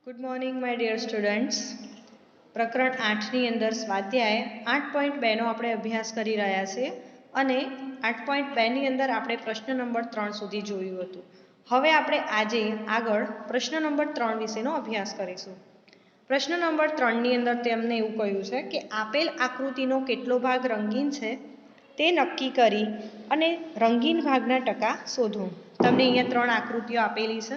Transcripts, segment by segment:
Good morning my dear students. પ્રકરણ 8ની અંદર સ્વાધ્યાય 8.2નો આપણે અભ્યાસ કરી રહ્યા છીએ અને 8.2ની અંદર આપણે પ્રશ્ન નંબર 3 સુધી જોયું હતું. હવે આપણે આજે આગળ પ્રશ્ન નંબર 3 વિશેનો અભ્યાસ કરીશું. પ્રશ્ન નંબર 3ની અંદર તેમને એવું કહ્યું છે કે આપેલ આકૃતિનો કેટલો ભાગ રંગીન છે તે નક્કી કરી અને રંગીન ભાગના ટકા શોધો. તમને અહીંયા 3 આકૃતિઓ આપેલી છે.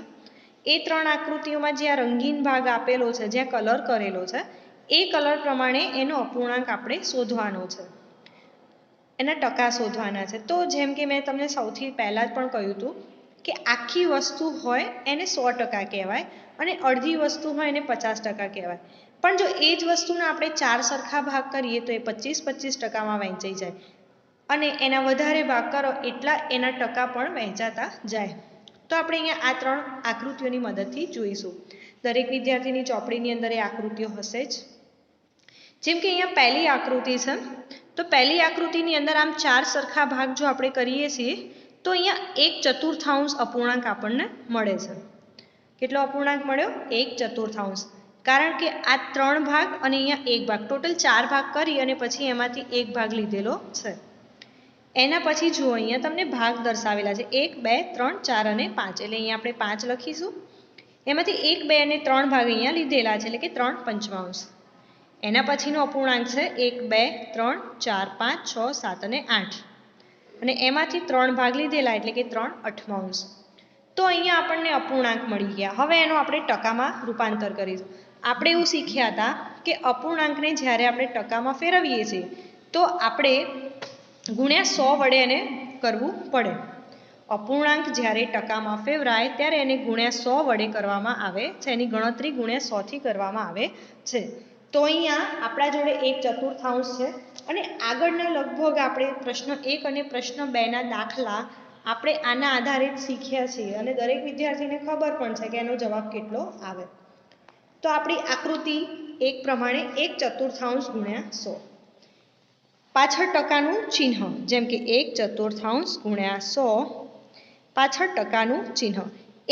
એ 3 આકૃતિઓમાં જ્યાં રંગીન ભાગ આપેલો છે, જ્યાં કલર કરેલો છે, એ કલર પ્રમાણે એનો અપૂર્ણાંક આપણે શોધવાનો છે, એના ટકા શોધવાના છે. તો જેમ કે મેં તમને સૌથી પહેલાં જ પણ કહ્યું હતું કે આખી વસ્તુ હોય એને 100% કહેવાય અને અડધી વસ્તુ હોય એને 50% કહેવાય. પણ જો એ જ વસ્તુને આપણે 4 સરખા ભાગ કરીએ તો એ 25-25%માં વહેંચાઈ જાય અને એના વધારે ભાગ કરો એટલા એના ટકા પણ વહેંચાતા જાય. તો આપણે અહીંયા આ 3 આકૃતિઓની મદદથી જોઈશું. દરેક વિદ્યાર્થીની ચોપડીની અંદર એ આકૃતિઓ હશે જ. જેમ કે અહીંયા પહેલી આકૃતિ છે, તો પહેલી આકૃતિની અંદર આમ 4 સરખા ભાગ જો આપણે કરીએ છીએ તો અહીંયા 1/4 અપૂર્ણાંક આપણને મળે છે. કેટલો અપૂર્ણાંક મળ્યો? 1/4. કારણ કે આ 3 ભાગ અને અહીંયા 1 ભાગ, ટોટલ 4 ભાગ કરી અને પછી એમાંથી 1 ભાગ લીધેલો છે. એના પછી જુઓ અહીંયા તમને ભાગ દર્શાવેલા છે 1, 2, 3, 4 અને 5. એટલે અહીંયા આપણે 5 લખીશું. એમાંથી 1, 2 અને 3 ભાગ અહીંયા લીધેલા છે, એટલે કે 3/5. એના પછીનો અપૂર્ણાંક છે 1, 2, 3, 4, 5, 6, 7 અને 8. અને એમાંથી 3 ભાગ લીધેલા એટલે કે 3/8. તો અહીંયા આપણને અપૂર્ણાંક મળી ગયા. હવે એનો આપણે ટકામાં રૂપાંતર કરીશું. આપણે એવું શીખ્યા હતા કે અપૂર્ણાંકને જ્યારે આપણે ટકામાં ફેરવીએ છીએ તો આપણે ગુણ્યા 100 વડે એને કરવું પડે. અપૂર્ણાંક જ્યારે ટકામાં ફેરવાય ત્યારે એને ગુણ્યા 100 વડે કરવામાં આવે છે. એની ગણતરી ગુણ્યા 100થી કરવામાં આવે છે. તો અહીંયા આપણા જોડે 1/4 છે અને આગળના લગભગ આપણે પ્રશ્ન 1 અને પ્રશ્ન 2ના દાખલા આપણે આના આધારે જ શીખ્યા છીએ અને દરેક વિદ્યાર્થીને ખબર પણ છે કે એનો જવાબ કેટલો આવે. તો આપણી આકૃતિ 1 પ્રમાણે 1/4 ગુણ્યા 100. પાછળ ટકાનું ચિહ્ન, જેમ કે 1/4 ગુણ્યા 100, પાછળ ટકાનું ચિહ્ન.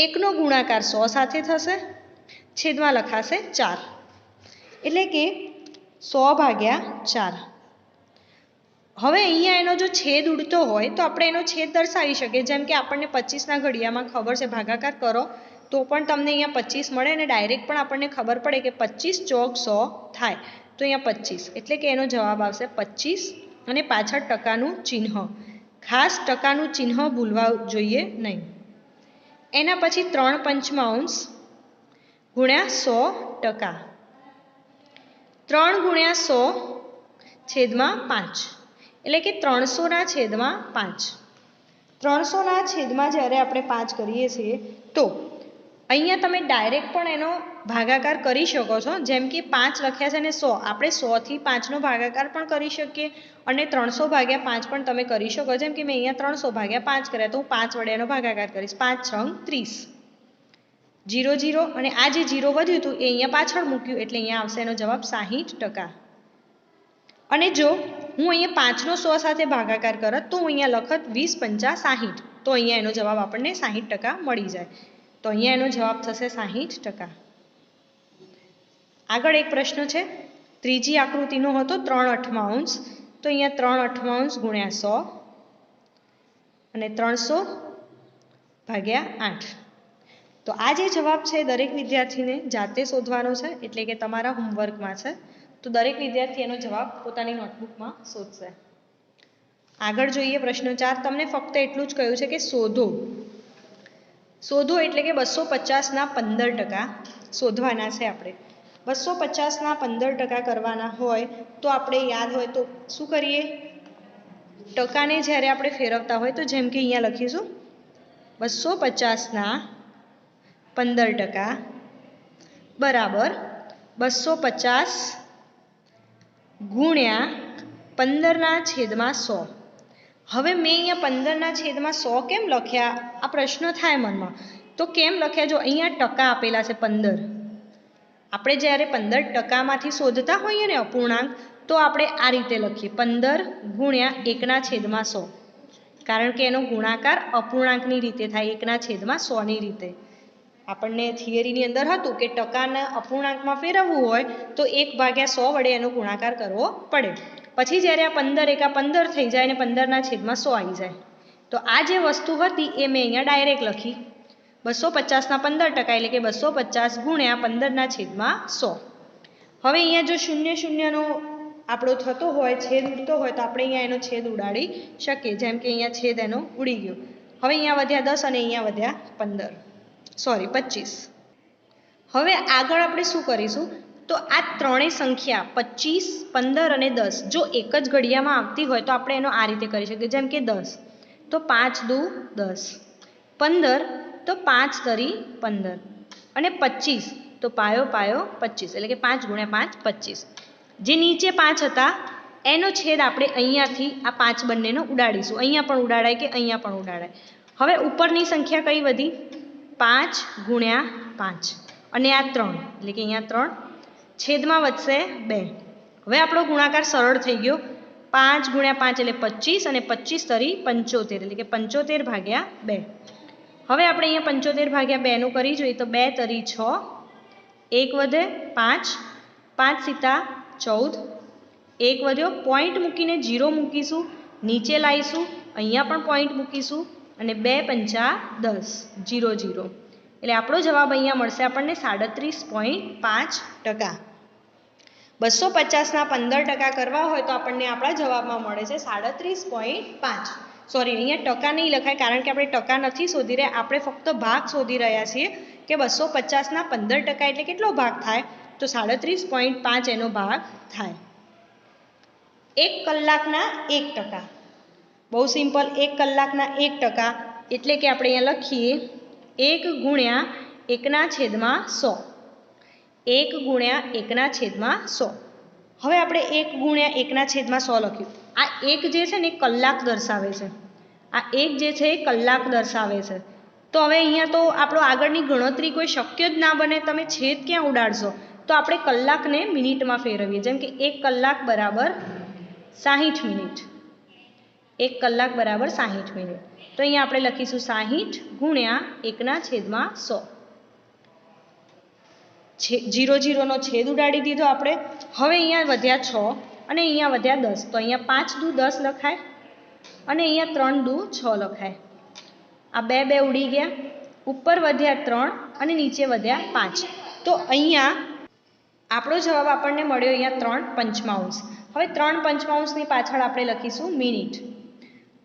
1નો ગુણાકાર 100 સાથે થશે, છેદમાં લખાશે 4, એટલે કે 100/4. હવે અહીંયા એનો જો છેદ ઉડતો હોય તો આપણે એનો છેદ દર્શાવી શકીએ. જેમ કે આપણને 25ના ઘડિયામાં ખબર છે ભાગાકાર કરો તો પણ તમને અહીંયા 25 મળે અને ડાયરેક્ટ પણ આપણને ખબર પડે કે 25 ચોક 100 થાય. તો અહીંયા 25 એટલે કે એનો જવાબ આવશે 25 અને પાછળ ટકાનું ચિહ્ન. ખાસ ટકાનું ચિહ્ન ભૂલવા જોઈએ નહીં. એના પછી 3/5 ગુણ્યા 100%. 3 ગુણ્યા 100 છેદમાં 5, એટલે કે 300ના છેદમાં 5. 300ના છેદમાં જ્યારે આપણે 5 કરીએ છીએ તો અહીંયા તમે ડાયરેક્ટ પણ એનો ભાગાકાર કરી શકો છો. જેમ કે 5 લખ્યા છે અને 100, આપણે 100થી 5નો ભાગાકાર પણ કરી શકીએ અને 300/5 પણ તમે કરી શકો. જેમ કે મેં અહીંયા 300/5 કર્યા તો હું 5 વડે એનો ભાગાકાર કરીશ. 5 6 30, 0 0 અને આ જે 0 વધ્યું હતું એ અહીંયા પાછળ મૂક્યું એટલે અહીંયા આવશે એનો જવાબ 60%. અને જો હું અહીંયા 5નો 100 સાથે ભાગાકાર કરત તો હું અહીંયા લખત 20 5 60, તો અહીંયા એનો જવાબ આપણને 60% મળી જાય. તો અહીંયા એનો જવાબ થશે 60%. આગળ એક પ્રશ્ન છે, ત્રીજી આકૃતિનો હતો 3/8, તો અહીંયા 3/8 ગુણ્યા 100 અને 300/8. તો આ જે જવાબ છે દરેક વિદ્યાર્થીને જાતે શોધવાનો છે, એટલે કે તમારા હોમવર્કમાં છે. તો દરેક વિદ્યાર્થી એનો જવાબ પોતાની નોટબુકમાં શોધશે. આગળ જોઈએ પ્રશ્ન 4. તમને ફક્ત એટલું જ કહ્યું છે કે શોધો. શોધો એટલે કે 250ના 15% શોધવાના છે આપણે. 250ના 15% કરવાના હોય તો આપણે યાદ હોય તો શું કરીએ? ટકાને જ્યારે આપણે ફેરવતા હોય તો જેમ કે અહીંયા લખીશું 250ના 15% બરાબર 250 ગુણ્યા 15ના છેદમાં 100. હવે મેં અહીંયા 15ના છેદમાં 100 કેમ લખ્યા? આ પ્રશ્ન થાય મનમાં. તો કેમ લખ્યા? જો અહીંયા ટકા આપેલા છે 15. આપણે જ્યારે 15%માંથી શોધતા હોઈએ ને અપૂર્ણાંક તો આપણે આ રીતે લખીએ 15 ગુણ્યા 1ના છેદમાં 100. કારણ કે એનો ગુણાકાર અપૂર્ણાંકની રીતે થાય, 1ના છેદમાં 100ની રીતે. આપણને થિયરીની અંદર હતું કે ટકાના અપૂર્ણાંકમાં ફેરવવું હોય તો 1/100 વડે એનો ગુણાકાર કરવો પડે. પછી જ્યારે આ 15 એકા 15 થઈ જાય અને 15/100 આવી જાય, તો આ જે વસ્તુ હતી એ મેં અહીંયા ડાયરેક્ટ લખી 250ના 15% એટલે કે 250 ગુણ્યા 15/100. હવે અહીંયા જો શૂન્ય શૂન્યનો આપણો થતો હોય, છેદ ઉડતો હોય, તો આપણે અહીંયા એનો છેદ ઉડાડી શકીએ. જેમ કે અહીંયા છેદ એનો ઉડી ગયો. હવે અહીંયા વધ્યા 10 અને અહીંયા વધ્યા 25. હવે આગળ આપણે શું કરીશું, તો આ ત્રણેય સંખ્યા 25, 15 અને 10 જો એક જ ઘડિયામાં આવતી હોય તો આપણે એનો આ રીતે કરી શકીએ. જેમ કે 10 તો 5 દુ 10, 15 તો 5 તરી 15 અને 25 તો પાયો 25 એટલે કે 5 ગુણ્યા 5 25. જે નીચે 5 હતા એનો છેદ આપણે અહીંયાથી આ 5 બંનેનો ઉડાડીશું. અહીંયા પણ ઉડાડાય કે અહીંયા પણ ઉડાડાય. હવે ઉપરની સંખ્યા કઈ વધી? 5 ગુણ્યા 5 અને આ 3 એટલે કે અહીંયા 3 છેદમાં વધશે 2. હવે આપણો ગુણાકાર સરળ થઈ ગયો. 5 ગુણ્યા 5 એટલે 25 અને 25 તરી 75 એટલે કે 75/2. હવે આપણે અહીંયા 75/2 નું કરી જોઈએ તો 2 તરી 6, 1 વધે 5, 5 સીતા 14, 1 વધ્યો, પોઈન્ટ મૂકીને 0 મૂકીશું, નીચે લાવીશું, અહીંયા પણ પોઈન્ટ મૂકીશું અને 2 પંચા 10, 0 0 એટલે આપણો જવાબ અહીંયા મળશે આપણને 37.5%. 250ના 15% કરવા હોય તો આપણને આપણા જવાબમાં મળે છે 37.5. સોરી, અહીંયા ટકા નહીં લખાય કારણ કે આપણે ટકા નથી શોધી રહ્યા, આપણે ફક્ત ભાગ શોધી રહ્યા છીએ કે 250ના 15% એટલે કેટલો ભાગ થાય, તો 37.5 એનો ભાગ થાય. 1 કલાકના 1%. બહુ સિમ્પલ. 1 કલાકના 1% એટલે કે આપણે અહીંયા લખીએ 1 ગુણ્યા 1/100. 1 ગુણ્યા 1/100. હવે આપણે 1 ગુણ્યા 1/100 લખ્યું. આ 1 જે છે ને એ કલાક દર્શાવે છે. આ 1 જે છે એ કલાક દર્શાવે છે. તો હવે અહીંયા તો આપણો આગળની ગણતરી કોઈ શક્ય જ ના બને. તમે છેદ ક્યાં ઉડાડશો? તો આપણે કલાકને મિનિટમાં ફેરવીએ. જેમ કે 1 કલાક બરાબર 60 મિનિટ. 1 કલાક બરાબર 60 મિનિટ. તો અહીંયા આપણે લખીશું 60 ગુણ્યા 1/100. 0 0 નો છેદ ઉડાડી દીધો આપણે. હવે અહીંયા વધ્યા 6 અને અહીંયા વધ્યા 10. તો અહીંયા 5 દુ 10 લખાય અને અહીંયા 3 દુ 6 લખાય. આ 2 ઉડી ગયા. ઉપર વધ્યા 3 અને નીચે વધ્યા 5. તો અહીંયા આપણો જવાબ આપણને મળ્યો અહીંયા 3/5. હવે 3/5ની પાછળ આપણે લખીશું મિનિટ.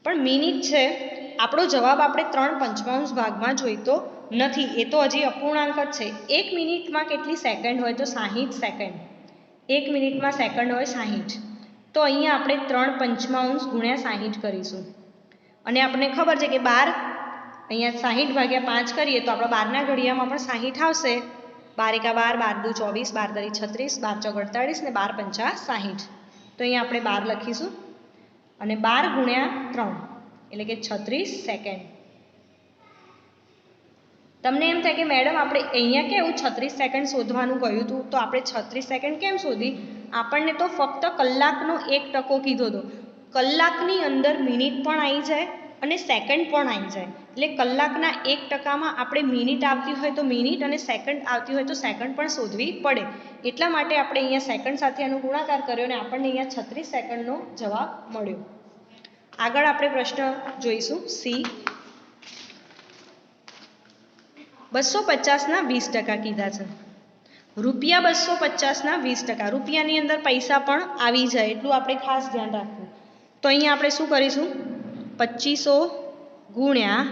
પણ મિનિટ છે આપણો જવાબ આપણે 3/5 ભાગમાં જોઈતો નથી. એ તો હજી અપૂર્ણાંક જ છે. 1 મિનિટમાં કેટલી સેકન્ડ હોય? તો 60 સેકન્ડ. 1 મિનિટમાં સેકન્ડ હોય 60. તો અહીંયા આપણે 3/5 ગુણ્યા 60 કરીશું. અને આપણને ખબર છે કે 12 અહીંયા 60/5 કરીએ તો આપણા 12ના ઘડિયામાં પણ 60 આવશે. 12 એકા 12, 12 દુ 24, 12 તરી 36, 12 ચોક 48 ને 12 પંચા 60. તો અહીંયા આપણે 12 લખીશું અને 12 ગુણ્યા 3 એટલે કે 36 સેકન્ડ. તમને એમ થાય કે મેડમ આપણે અહીંયા કેવું 36 સેકન્ડ શોધવાનું કહ્યું હતું, તો આપણે 36 સેકન્ડ કેમ શોધી? આપણને તો ફક્ત કલાકનો 1% કીધો હતો. કલાકની અંદર મિનિટ પણ આવી જાય અને સેકન્ડ પણ આવી જાય. એટલે કલાકના 1%માં આપણે મિનિટ આવતી હોય તો મિનિટ અને સેકન્ડ આવતી હોય તો સેકન્ડ પણ શોધવી પડે. એટલા માટે આપણે અહીંયા સેકન્ડ સાથે એનો ગુણાકાર કર્યો અને આપણને અહીંયા 36 સેકન્ડનો જવાબ મળ્યો. આગળ આપણે પ્રશ્ન જોઈશું. સી 250ના 20% કીધા છે. રૂપિયા 250ના 20%. રૂપિયાની અંદર પૈસા પણ આવી જાય એટલું આપણે ખાસ ધ્યાન રાખવું. તો અહીંયા આપણે શું કરીશું? 2500 ગુણ્યા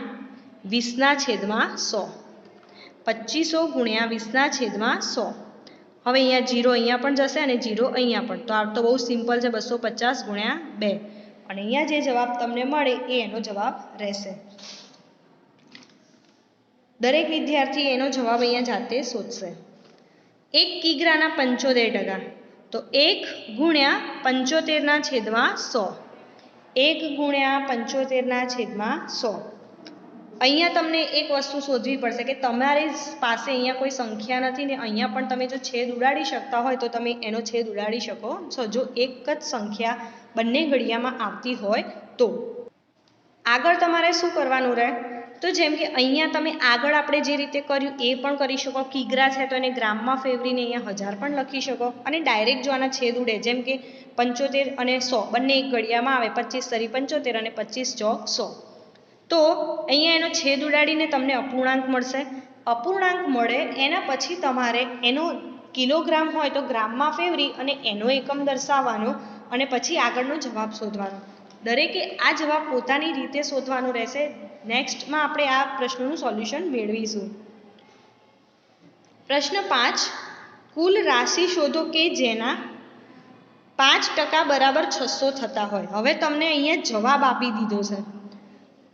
20/100. 2500 ગુણ્યા 20/100. હવે અહીંયા 0 અહીંયા પણ જશે અને 0 અહીંયા પણ. તો આ તો બહુ સિમ્પલ છે. 250 ગુણ્યા 2 અને અહીંયા જે જવાબ તમને મળે એ એનો જવાબ રહેશે. દરેક વિદ્યાર્થી એનો જવાબ અહીંયા જાતે શોધશે. 1 કિગ્રાના 75%. તો 1 ગુણ્યા 75/100. 1 ગુણ્યા 75/100. અહીંયા તમને એક વસ્તુ શોધવી પડશે કે તમારી પાસે અહીંયા કોઈ સંખ્યા નથી ને અહીંયા પણ તમે જો છેદ ઉડાડી શકતા હોય તો તમે એનો છેદ ઉડાડી શકો છો. જો એક જ સંખ્યા બંને ઘડિયામાં આવતી હોય તો. આગળ તમારે શું કરવાનું રહે? તો જેમ કે અહીંયા તમે આગળ આપણે જે રીતે કર્યું એ પણ કરી શકો, કિગ્રા છે તો એને ગ્રામમાં ફેરવીને અહીંયા 1000 પણ લખી શકો, અને ડાયરેક્ટ જો આના છેદ ઉડે જેમ કે 75 અને 100 બંને એક ઘડિયામાં આવે, 25 તરી 75 અને 25 ચોક 100, તો અહીંયા એનો છેદ ઉડાડીને તમને અપૂર્ણાંક મળશે. અપૂર્ણાંક મળે એના પછી તમારે એનો કિલોગ્રામ હોય તો ગ્રામમાં ફેરવી અને એનો એકમ દર્શાવવાનો અને પછી આગળનો જવાબ શોધવાનો. દરેકે આ જવાબ પોતાની રીતે શોધવાનો રહેશે. નેક્સ્ટમાં આપણે આ પ્રશ્નોનું સોલ્યુશન મેળવીશું. પ્રશ્ન 5, કુલ રાશિ શોધો કે જેના 5% બરાબર 600 થતા હોય. હવે તમને અહીંયા જવાબ આપી દીધો છે,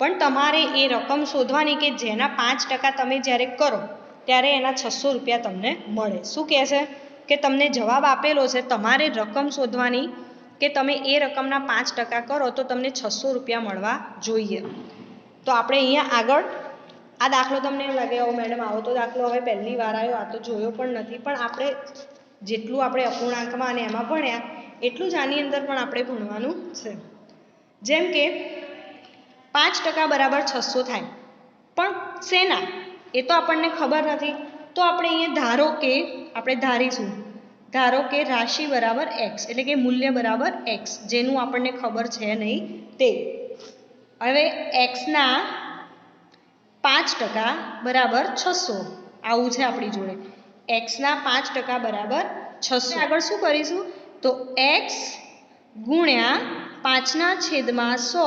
પણ તમારે એ રકમ શોધવાની કે જેના 5% તમે જ્યારે કરો ત્યારે એના 600 રૂપિયા તમને મળે. શું કહે છે કે તમને જવાબ આપેલો છે, તમારે રકમ શોધવાની કે તમે એ રકમના 5% કરો તો તમને 600 રૂપિયા મળવા જોઈએ. તો આપણે અહીંયા આગળ આ દાખલો તમને એમ લાગે મેડમ આવો તો દાખલો હવે પહેલી વાર આવ્યો, આ તો જોયો પણ નથી, પણ આપણે જેટલું આપણે અપૂર્ણાંકમાં અને એમાં ભણ્યા એટલું જ આની અંદર પણ આપણે ભણવાનું છે. જેમ કે 5% બરાબર 600 થાય, પણ શેના એ તો આપણને ખબર નથી. તો આપણે અહીંયા ધારો કે આપણે ધારો કે રાશિ બરાબર x એટલે કે મૂલ્ય બરાબર x, જેનું આપણને ખબર છે નહીં તે. હવે x ના 5% બરાબર 600 આવું છે આપણી જોડે. x ના 5% બરાબર 600. આગળ શું કરીશું તો x ગુણ્યા 5/100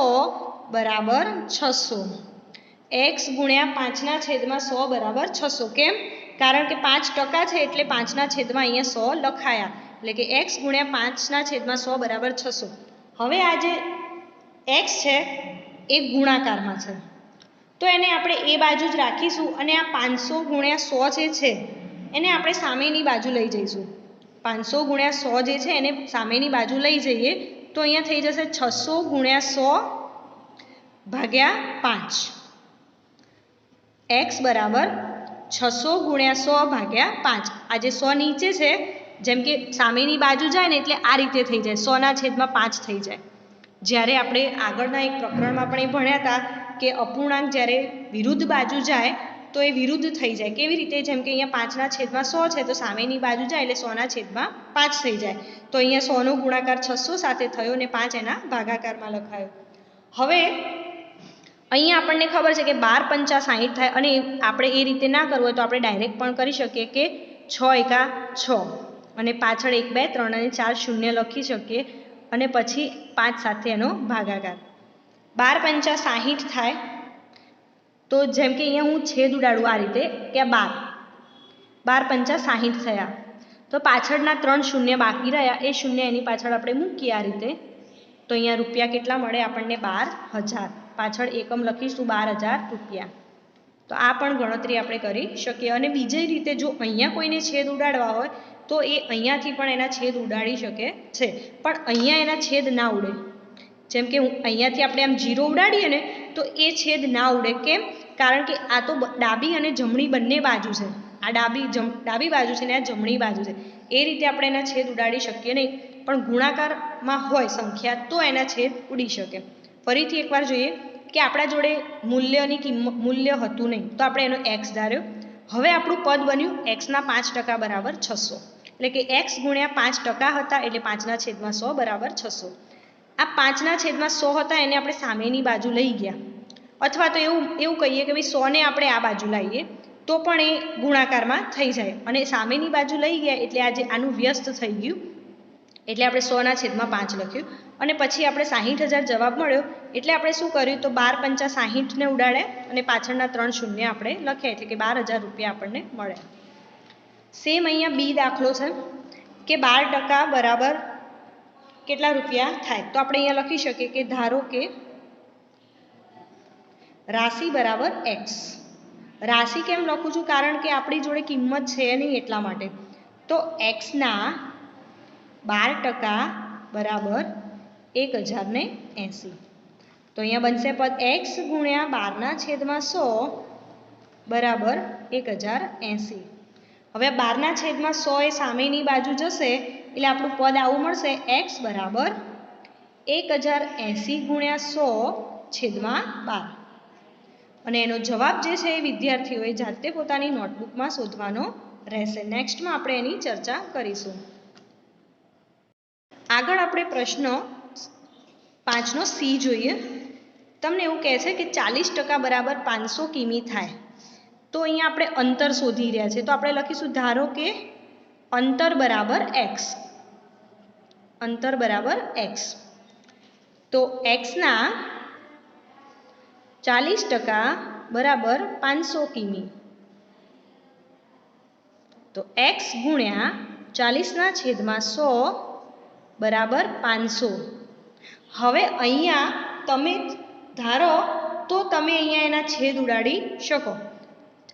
બરાબર 600. x ગુણ્યા 5/100 બરાબર 600. કેમ? કારણ કે 5% છે એટલે 5/100 અહીંયા 100 લખાયા, એટલે કે x ગુણ્યા 5/100 બરાબર 600. હવે આ જે x છે એ ગુણાકારમાં છે, તો એને આપણે એ બાજુ જ રાખીશું અને આ 500 ગુણ્યા 100 જે છે એને આપણે સામેની બાજુ લઈ જઈશું. 500 ગુણ્યા 100 જે છે એને સામેની બાજુ લઈ જઈએ તો અહીંયા થઈ જશે 600 ગુણ્યા 100 ભાગ્યા 5. x બરાબર 600 ગુણ્યા 100 ભાગ્યા 5. આ જે 100 નીચે છે જેમ કે સામેની બાજુ જાય ને એટલે આ રીતે થઈ જાય, 100/5 થઈ જાય. જ્યારે આપણે આગળના એક પ્રકરણમાં પણ એ ભણ્યા હતા કે અપૂર્ણાંક જ્યારે વિરુદ્ધ બાજુ જાય તો એ વિરુદ્ધ થઈ જાય. કેવી રીતે? જેમ કે અહીંયા 5/100 છે તો સામેની બાજુ જાય એટલે 100/5 થઈ જાય. તો અહીંયા 100 નો ગુણાકાર 600 સાથે થયો અને 5 એના ભાગાકારમાં લખાયો. હવે અહીંયા આપણને ખબર છે કે 12 × 5 = 60 થાય, અને આપણે એ રીતે ના કરવું હોય તો આપણે ડાયરેક્ટ પણ કરી શકીએ કે 6 × 6 અને પાછળ 1 2 3 અને 4 શૂન્ય લખી શકીએ અને પછી 5 સાથે એનો ભાગાકાર. 12 × 5 = 60 થાય. તો જેમ કે અહીંયા હું છેદ ઉડાડું આ રીતે કે 12 × 60 થયા, તો પાછળના 3 શૂન્ય બાકી રહ્યા, એ શૂન્ય એની પાછળ આપણે મૂકીએ આ રીતે. તો અહીંયા રૂપિયા કેટલા મળે આપણને? 12000. પાછળ એકમ લખીશું 12000 રૂપિયા. તો આ પણ ગણતરી આપણે કરી શકીએ. અને બીજી રીતે જો અહીંયા કોઈને છેદ ઉડાડવા હોય તો એ અહીંયાથી પણ એના છેદ ઉડાડી શકે છે, પણ અહીંયા એના છેદ ના ઉડે. જેમ કે અહીંયાથી આપણે આમ 0 ઉડાડીએ ને તો એ છેદ ના ઉડે. કેમ? કારણ કે આ તો ડાબી અને જમણી બંને બાજુ છે. આ ડાબી બાજુ છે ને આ જમણી બાજુ છે, એ રીતે આપણે એના છેદ ઉડાડી શકીએ નહીં. પણ ગુણાકારમાં હોય સંખ્યા તો એના છેદ ઉડી શકે. ફરીથી એકવાર જોઈએ કે આપણા જોડે મૂલ્ય હતું નહીં તો આપણે એનો x ધાર્યો. હવે આપણું પદ બન્યું x ના 5% બરાબર 600, એટલે કે x ગુણ્યા 5% હતા એટલે 5/100 બરાબર 600. આ 5/100 હતા એને આપણે સામેની બાજુ લઈ ગયા, અથવા તો એવું કહીએ કે ભાઈ 100 ને આપણે આ બાજુ લાવીએ તો પણ એ ગુણાકારમાં થઈ જાય, અને સામેની બાજુ લઈ ગયા એટલે આજે આનું વ્યસ્ત થઈ ગયું એટલે આપણે 100/5 લખ્યું. અને પછી આપણે 60000 જવાબ મળ્યો એટલે આપણે શું કર્યું તો 12 × 60 ને ઉડાડ્યા અને પાછળના 3 શૂન્ય આપણે લખ્યા, એટલે કે 12000 રૂપિયા આપણને મળ્યા. સેમ અહીંયા બી દાખલો છે કે 12% બરાબર કેટલા રૂપિયા થાય. તો આપણે અહીંયા લખી શકીએ કે ધારો કે રાશિ બરાબર x. રાશિ કેમ લખું છું? કારણ કે આપણી જોડે કિંમત છે નહીં એટલા માટે. તો x ના 12% બરાબર 1080. તો અહીંયા બનશે પદ x ગુણ્યા 12/100 બરાબર 1080. હવે 12/100 એ સામેની બાજુ જશે એટલે આપણું પદ આવું મળશે x બરાબર 1080 ગુણ્યા 100/12. અને એનો જવાબ જે છે એ વિદ્યાર્થીઓએ જાતે પોતાની નોટબુકમાં શોધવાનો રહેશે. નેક્સ્ટમાં આપણે એની ચર્ચા કરીશું. આગળ આપણે પ્રશ્ન 5નો સી જોઈએ. તમને એવું કહે છે કે 40% બરાબર 500 કિમી થાય. તો અહીંયા આપણે અંતર શોધી રહ્યા છીએ. તો આપણે લખીશું ધારો કે અંતર બરાબર એક્સ. અંતર બરાબર એક્સ. તો એક્સના 40% બરાબર 500 કિમી. તો એક્સ ગુણ્યા 40/100 બરાબર 500. હવે અહીંયા તમે ધારો તો તમે અહીંયા એના છેદ ઉડાડી શકો.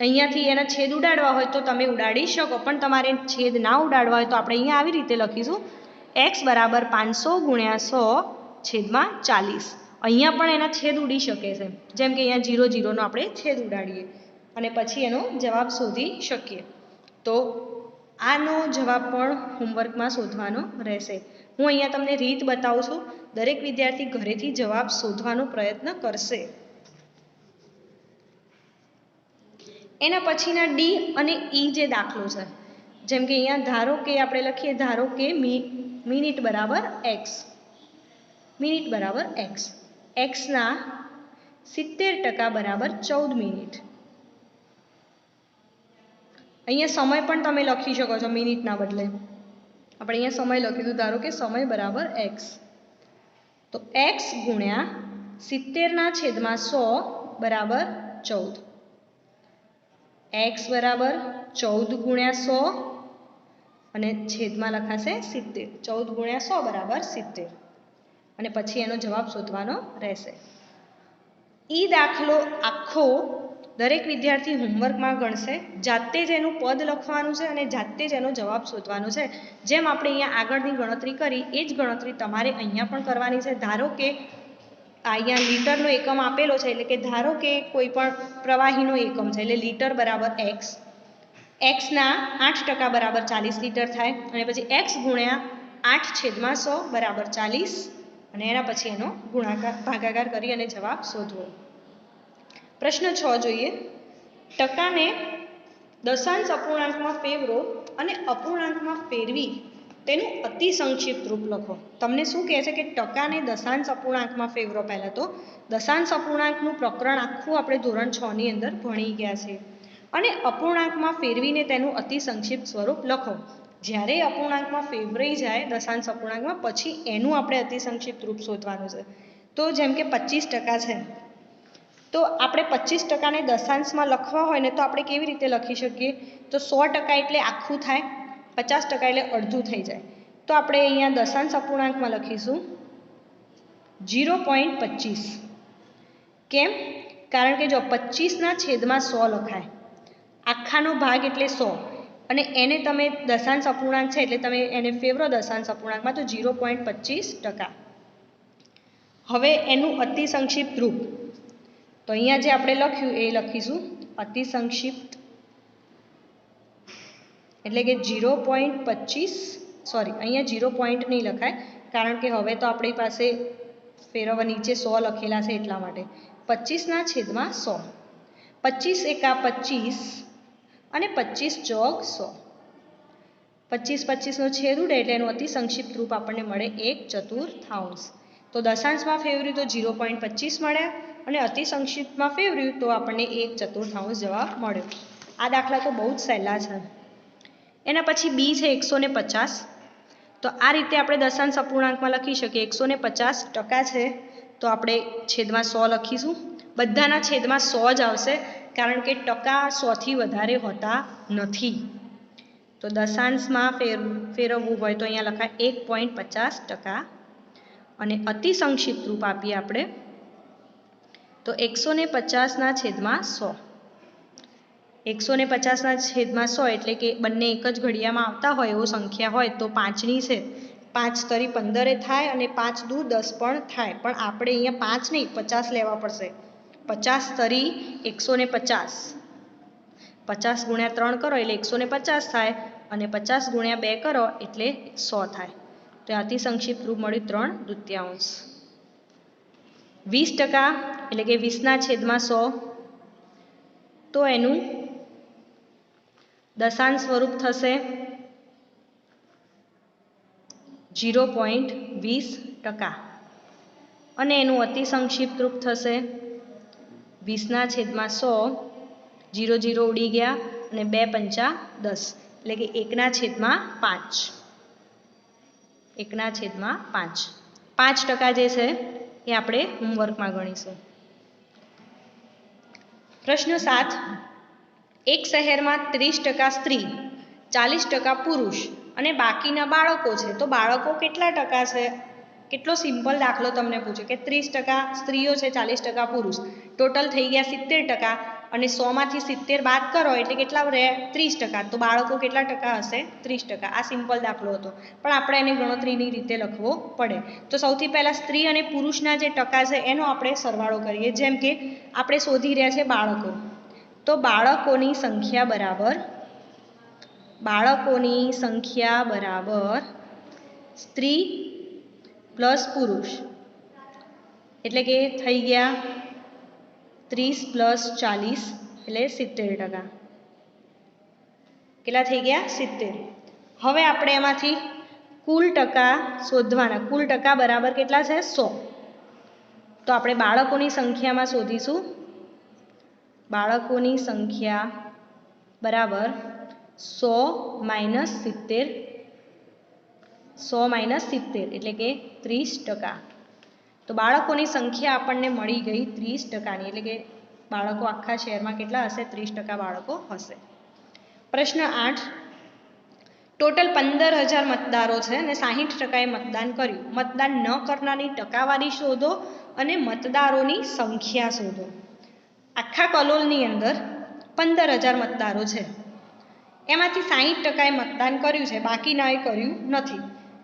અહીંયાથી એના છેદ ઉડાડવા હોય તો તમે ઉડાડી શકો, પણ તમારે છેદ ના ઉડાડવા હોય તો આપણે અહીંયા આવી રીતે લખીશું એક્સ બરાબર 500 ગુણ્યા 100/40. અહીંયા પણ એના છેદ ઉડી શકે છે, જેમ કે અહીંયા 0 0નો આપણે છેદ ઉડાડીએ અને પછી એનો જવાબ શોધી શકીએ. તો આનો જવાબ પણ હોમવર્કમાં શોધવાનો રહેશે. હું અહીંયા તમને રીત બતાવું છું. દરેક વિદ્યાર્થી ઘરેથી જવાબ શોધવાનો પ્રયત્ન કરશે. એના પછીના ડી અને ઈ જે દાખલો છે, જેમ કે અહીંયા ધારો કે આપણે લખીએ ધારો કે મિનિટ બરાબર એક્સ. મિનિટ બરાબર એક્સ. એક્સના 70% બરાબર 14 મિનિટ. અહીંયા સમય પણ તમે લખી શકો છો મિનિટના બદલે. આપણે અહીંયા સમય લખીશું. ધારો કે સમય બરાબર એક્સ. તો એક્સ ગુણ્યા 70/100 બરાબર 14. એક્સ બરાબર 14 ગુણ્યા 100 અને છેદમાં લખાશે 70. 14 ગુણ્યા 100 બરાબર 70. અને પછી એનો જવાબ શોધવાનો રહેશે. ઈ દાખલો આખો દરેક વિદ્યાર્થી હોમવર્કમાં ગણશે. જાતે જ એનું પદ લખવાનું છે અને જાતે જ એનો જવાબ શોધવાનો છે. જેમ આપણે અહીંયા આગળની ગણતરી કરી એ જ ગણતરી તમારે અહીંયા પણ કરવાની છે. ધારો કે અહીંયા લીટરનો એકમ આપેલો છે, એટલે કે ધારો કે કોઈ પણ પ્રવાહીનો એકમ છે, એટલે લીટર બરાબર એક્સ. એક્સના 8% બરાબર 40 લીટર થાય. અને પછી એક્સ ગુણ્યા 8/100 બરાબર 40 અને એના પછી એનો ગુણાકાર ભાગાકાર કરી અને જવાબ શોધવો. પ્રશ્ન 6 જોઈએ. ટકાને દશાંશ અપૂર્ણાંકમાં ફેરવો અને અપૂર્ણાંકમાં ફેરવી તેનું અતિ સંક્ષિપ્ત રૂપ લખો. તમને શું કહે છે કે ટકાને દશાંશ અપૂર્ણાંકમાં ફેરવો. પહેલાં તો દશાંશ અપૂર્ણાંકનું પ્રકરણ આખું આપણે ધોરણ 6ની અંદર ભણી ગયા છે. અને અપૂર્ણાંકમાં ફેરવીને તેનું અતિ સંક્ષિપ્ત સ્વરૂપ લખો. જ્યારે અપૂર્ણાંકમાં ફેરવાઈ જાય દશાંશ અપૂર્ણાંકમાં, પછી એનું આપણે અતિ સંક્ષિપ્ત રૂપ શોધવાનું છે. તો જેમ કે 25% છે, તો આપણે 25%ને દશાંશમાં લખવા હોય ને તો આપણે કેવી રીતે લખી શકીએ? તો 100% એટલે આખું થાય, 50% એટલે અડધું થઈ જાય. તો આપણે અહીંયા દશાંશ અપૂર્ણાંકમાં લખીશું 0.25. કેમ? કારણ કે જો 25/100 લખાય, આખાનો ભાગ એટલે 100 અને એને તમે દશાંશ અપૂર્ણાંક છે એટલે તમે એને ફેરવો દશાંશ અપૂર્ણાંકમાં, તો 0.25%. હવે એનું અતિ સંક્ષિપ્ત રૂપ તો અહીંયા જે આપણે લખ્યું એ લખીશું અતિ સંક્ષિપ્ત, એટલે કે 0.25. સોરી, અહીંયા 0 પોઈન્ટ નહીં લખાય, કારણ કે હવે તો આપણી પાસે ફેરવવા નીચે 100 લખેલા છે એટલા માટે. 25/100. 25 એકા 25 અને 25 ચોક 100. 25/25નો છેદ ઉડે એટલે એનું અતિ સંક્ષિપ્ત રૂપ આપણને મળે 1/4. તો દશાંશમાં ફેરવ્યું તો 0.25 મળ્યા અને અતિ સંક્ષિપ્તમાં ફેરવ્યું તો આપણને 1/4 જવાબ મળ્યો. આ દાખલા તો બહુ જ સહેલા છે. એના પછી બી છે 150. તો આ રીતે આપણે દશાંશ અપૂર્ણાંકમાં લખી શકીએ. 150% છે તો આપણે છેદમાં 100 લખીશું. બધાના છેદમાં 100 જ આવશે, કારણ કે ટકા 100થી વધારે હોતા નથી. તો દશાંશમાં ફેરવવું હોય તો અહીંયા લખાય 1.50%. અને અતિ સંક્ષિપ્ત રૂપ આપીએ આપણે તો 150/100. 150/100 એટલે કે બંને એક જ ઘડિયામાં આવતા હોય એવો સંખ્યા હોય તો 5ની છે, 5 તરી 15 થાય અને 5 દૂ 10 પણ થાય. પણ આપણે અહીંયા 5 નહીં 50 લેવા પડશે. 50 તરી 150. 50 ગુણ્યા 3 કરો એટલે 150 થાય અને 50 ગુણ્યા 2 કરો એટલે 100 થાય. તો અતિ સંક્ષિપ્ત રૂપ મળ્યું 3/2. 20% એટલે કે 20/100. તો એનું દશાંશ સ્વરૂપ થશે 0.20%, અને એનું અતિ સંક્ષિપ્ત રૂપ થશે 20/100, 0 0 ઉડી ગયા અને 2 પંચા 10, એટલે કે 1/5. 1/5. 5% જે છે એ આપણે હોમવર્કમાં ગણીશું. પ્રશ્ન 7. એક શહેરમાં 30% સ્ત્રી, 40% પુરુષ અને બાકીના બાળકો છે, તો બાળકો કેટલા ટકા છે? કેટલો સિમ્પલ દાખલો તમને પૂછે કે 30% સ્ત્રીઓ છે, 40% પુરુષ, ટોટલ થઈ ગયા 70%, અને 100માંથી 70 બાદ કરો એટલે કેટલા રહે? 30%. તો બાળકો કેટલા ટકા હશે? 30%. આ સિમ્પલ દાખલો હતો, પણ આપણે એને ગણતરીની રીતે લખવો પડે. તો સૌથી પહેલાં સ્ત્રી અને પુરુષના જે ટકા છે એનો આપણે સરવાળો કરીએ. જેમ કે આપણે શોધી રહ્યા છે બાળકો, તો બાળકોની સંખ્યા બરાબર સ્ત્રી પ્લસ પુરુષ, એટલે કે થઈ ગયા 30 + 40 એટલે 70%. કેટલા થઈ ગયા? 70. હવે આપણે એમાંથી કુલ ટકા શોધવાના. કુલ ટકા બરાબર કેટલા છે? 100. તો આપણે બાળકોની સંખ્યામાં શોધીશું. બાળકોની સંખ્યા બરાબર 100 - 70. 100 - 70 એટલે કે 30%. તો બાળકોની સંખ્યા આપણને મળી ગઈ 30%ની, એટલે કે બાળકો આખા શહેરમાં કેટલા હશે? 30% બાળકો હશે. પ્રશ્ન 8. ટોટલ 15,000 મતદારો છે અને 60%એ મતદાન કર્યું. મતદાન ન કરનારની ટકાવારી શોધો અને મતદારોની સંખ્યા શોધો. આખા કલોલની અંદર 15,000 મતદારો છે, એમાંથી 60%એ મતદાન કર્યું છે, બાકીનાએ કર્યું નથી.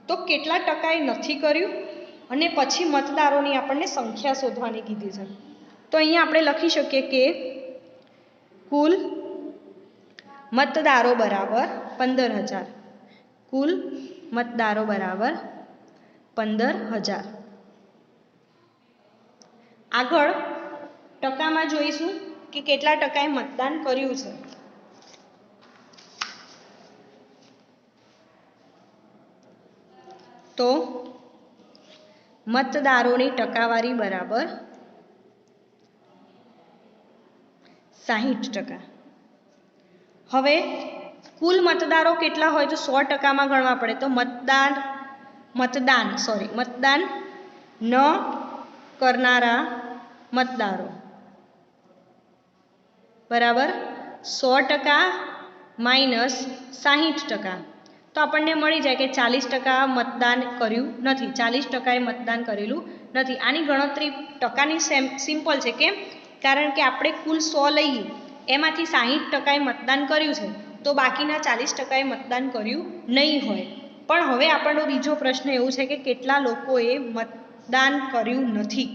તો કેટલા ટકાએ નથી કર્યું અને પછી મતદારોની આપણને સંખ્યા શોધવાની કીધી છે. તો અહીંયા આપણે લખી શકીએ કે કુલ મતદારો બરાબર 15,000. કુલ મતદારો બરાબર 15,000. આગળ ટકામાં જોઈશું કે કેટલા ટકાએ મતદાન કર્યું છે. તો મતદારોની ટકાવારી બરાબર 60%. હવે કુલ મતદારો કેટલા હોય તો 100%માં ગણવા પડે. તો મતદાન ન કરનારા મતદારો બરાબર 100% - 60%. તો આપણને મળી જાય કે 40% મતદાન કર્યું નથી. 40%એ મતદાન કરેલું નથી. આની ગણતરી ટકાની સિમ્પલ છે. કેમ? કારણ કે આપણે કુલ 100 લઈએ, એમાંથી 60%એ મતદાન કર્યું છે, તો બાકીના 40%એ મતદાન કર્યું નહીં હોય. પણ હવે આપણો બીજો પ્રશ્ન એવું છે કે કેટલા લોકોએ મતદાન કર્યું નથી.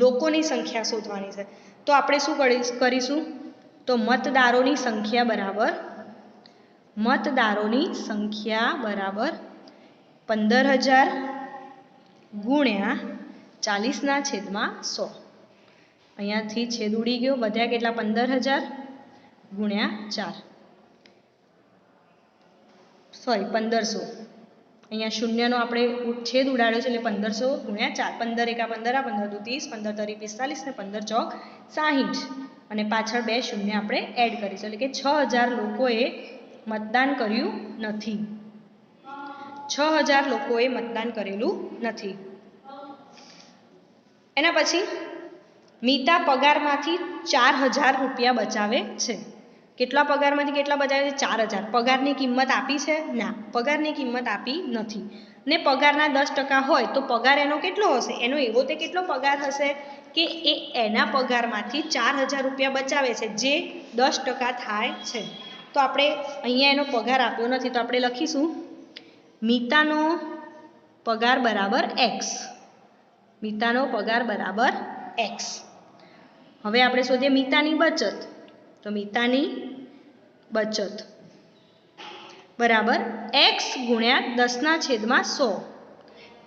લોકોની સંખ્યા શોધવાની છે. તો આપણે શું કરીશું? તો મતદારોની સંખ્યા બરાબર 15,000 ગુણ્યા 40/100. અહીંયાથી છેદ ઉડી ગયો, વધ્યા કેટલા? 15,000 ગુણ્યા 4, 1500. અહીંયા શૂન્યનો આપણે છેદ ઉડાડ્યો છે એટલે 1500 ગુણ્યા 4. 15 × 15 = 15 × 2 = 30, 15 × 3 = 45 ને 15 × 4 = 60. અને પાછળ 2 શૂન્ય આપણે એડ કરીશું, એટલે કે 6,000 લોકોએ મતદાન કર્યું નથી. 6,000 લોકોએ મતદાન કરેલું નથી. એના પછી મીતા પગારમાંથી 4,000 રૂપિયા બચાવે છે. કેટલા પગારમાંથી કેટલા બચાવે છે? 4,000. પગારની કિંમત આપી છે? ના, પગારની કિંમત આપી નથી. ને પગારના 10% હોય તો પગાર એનો કેટલો હશે? એનો એવો તે કેટલો પગાર હશે કે એના પગારમાંથી 4,000 રૂપિયા બચાવે છે, જે 10% થાય છે. તો આપણે અહીંયા એનો પગાર આપ્યો નથી, તો આપણે લખીશું મીતાનો પગાર બરાબર x. મીતાનો પગાર બરાબર x. હવે આપણે શોધીએ મીતાની બચત. તો મીતાની બચત બરાબર x ગુણ્યા 10/100.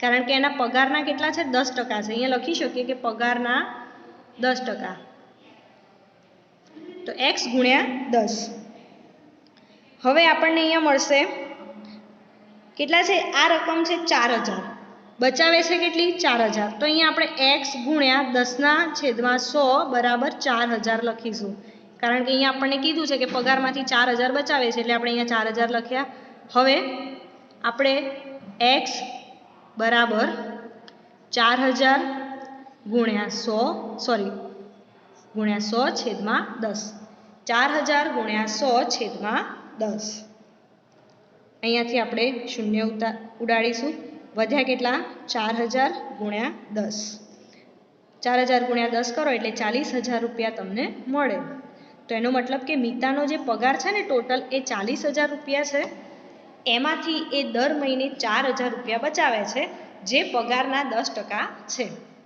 કારણ કે એના પગારના કેટલા છે? 10% છે. અહીંયા લખી શકીએ કે પગારના 10%. તો x ગુણ્યા 10. હવે આપણને અહીંયા મળશે કેટલા છે? આ રકમ છે 4000, બચાવે છે કેટલી? 4000. તો અહીંયા આપણે x ગુણ્યા 10/100 બરાબર 4000 લખીશું, કારણ કે અહીંયા આપણને કીધું છે કે પગારમાંથી 4000 બચાવે છે, એટલે આપણે અહીંયા 4000 લખ્યા. હવે આપણે x બરાબર 4000 ગુણ્યા 100/10, 4000 ગુણ્યા 100/10. અહીંયાથી આપણે શૂન્ય ઉડાડીશું. વધ્યા કેટલા? 4000 ગુણ્યા 10. 4000 ગુણ્યા 10 કરો એટલે 40000 રૂપિયા તમને મળે. તો એનો મતલબ કે મીતાનો જે પગાર છે ને ટોટલ એ 40000 રૂપિયા છે. એમાંથી એ દર મહિને 4000 રૂપિયા બચાવે છે, જે પગારના 10% છે.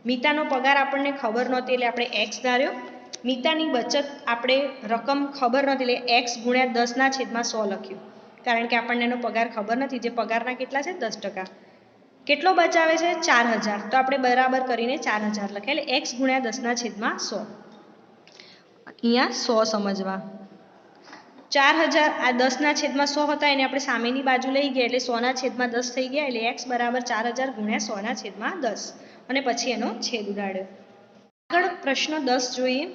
મીતાનો પગાર આપણને ખબર નહોતી એટલે આપણે x ધાર્યો. મીતાની બચત આપણે રકમ ખબર નહોતી એટલે x ગુણ્યા 10/100 લખ્યું, કારણ કે આપણને એનો પગાર ખબર નથી, જે પગારના કેટલા છે? 10%. કેટલો બચાવે છે? 4000. તો આપણે બરાબર કરીને 4000 લખ્યા, એટલે x ગુણ્યા 10/100. અહીંયા 100 સમજવા. 4000 આ 10/100 હતા, એને આપણે સામેની બાજુ લઈ ગયા એટલે 100/10 થઈ ગયા, એટલે x બરાબર 4000 ગુણ્યા 100/10, અને પછી એનો છેદ ઉડાડ્યો. આગળ પ્રશ્ન 10 જોઈએ.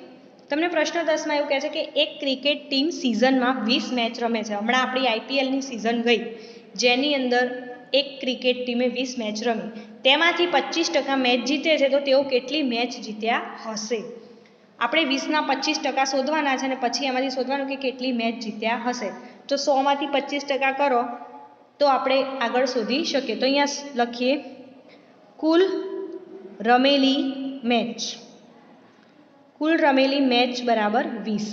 તમને પ્રશ્ન 10માં એવું કહે છે કે એક ક્રિકેટ ટીમ સિઝનમાં 20 મેચ રમે છે. હમણાં આપણી આઈપીએલની સિઝન ગઈ, જેની અંદર એક ક્રિકેટ ટીમે 20 મેચ રમી, તેમાંથી 25% મેચ જીતે છે, તો તેઓ કેટલી મેચ જીત્યા હશે? આપણે 20ના 25% શોધવાના છે, અને પછી એમાંથી શોધવાનું કે કેટલી મેચ જીત્યા હશે. તો 100માંથી 25% કરો તો આપણે આગળ શોધી શકીએ. તો અહીંયા લખીએ કુલ રમેલી મેચ. કુલ રમેલી મેચ બરાબર 20.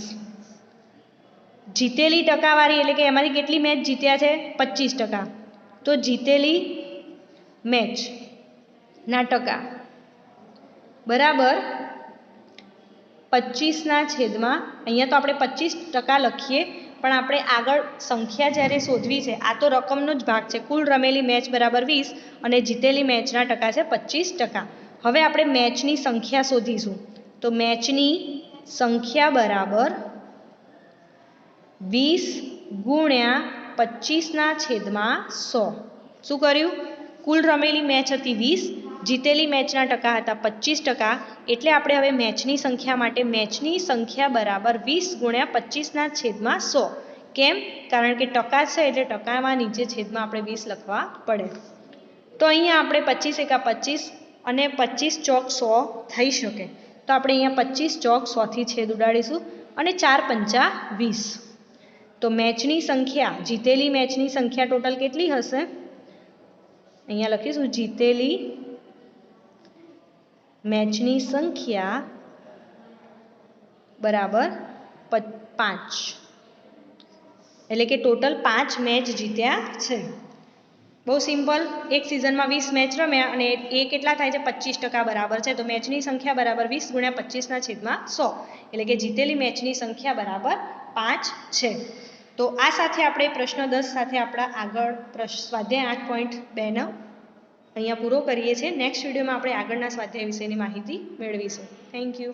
જીતેલી ટકાવારી એટલે કે એમાંથી કેટલી મેચ જીત્યા છે? 25%. તો જીતેલી મેચના ટકા બરાબર 25/, અહીંયા તો આપણે 25% લખીએ, પણ આપણે આગળ સંખ્યા જ્યારે શોધવી છે, આ તો રકમનો જ ભાગ છે. કુલ રમેલી મેચ બરાબર 20 અને જીતેલી મેચના ટકા છે 25%. હવે આપણે મેચની સંખ્યા શોધીશું. તો મેચની સંખ્યા બરાબર 20 ગુણ્યા 25/100. શું કર્યું? કુલ રમેલી મેચ હતી 20, જીતેલી મેચના ટકા હતા 25%, એટલે આપણે હવે મેચની સંખ્યા માટે મેચની સંખ્યા બરાબર 20 ગુણ્યા 25/100. કેમ? કારણ કે ટકા છે એટલે ટકામાં નીચે છેદમાં આપણે 20 લખવા પડે. તો અહીંયા આપણે 25 એકા 25 અને 25 ચોક 100 થઈ શકે. તો આપણે અહીંયા 25 ચોક 100 થી છેદ ઉડાડીશું, અને 4 પંચા 20. તો મેચની સંખ્યા, જીતેલી મેચની સંખ્યા ટોટલ કેટલી હશે? અહીંયા લખીશું જીતેલી મેચની સંખ્યા બરાબર 5, એટલે કે ટોટલ 5 મેચ જીત્યા છે. બહુ સિમ્પલ. એક સિઝનમાં 20 મેચ રમ્યા અને એ કેટલા થાય છે? 25% બરાબર છે. તો મેચની સંખ્યા બરાબર 20 ગુણ્યા 25/100, એટલે કે જીતેલી મેચની સંખ્યા બરાબર 5 છે. તો આ સાથે આપણે પ્રશ્ન 10 સાથે આપણા આગળ સ્વાધ્યાય 8.2નો અહીંયા પૂરો કરીએ છીએ. નેક્સ્ટ વિડીયોમાં આપણે આગળના સ્વાધ્યાય વિશેની માહિતી મેળવીશું. Thank you.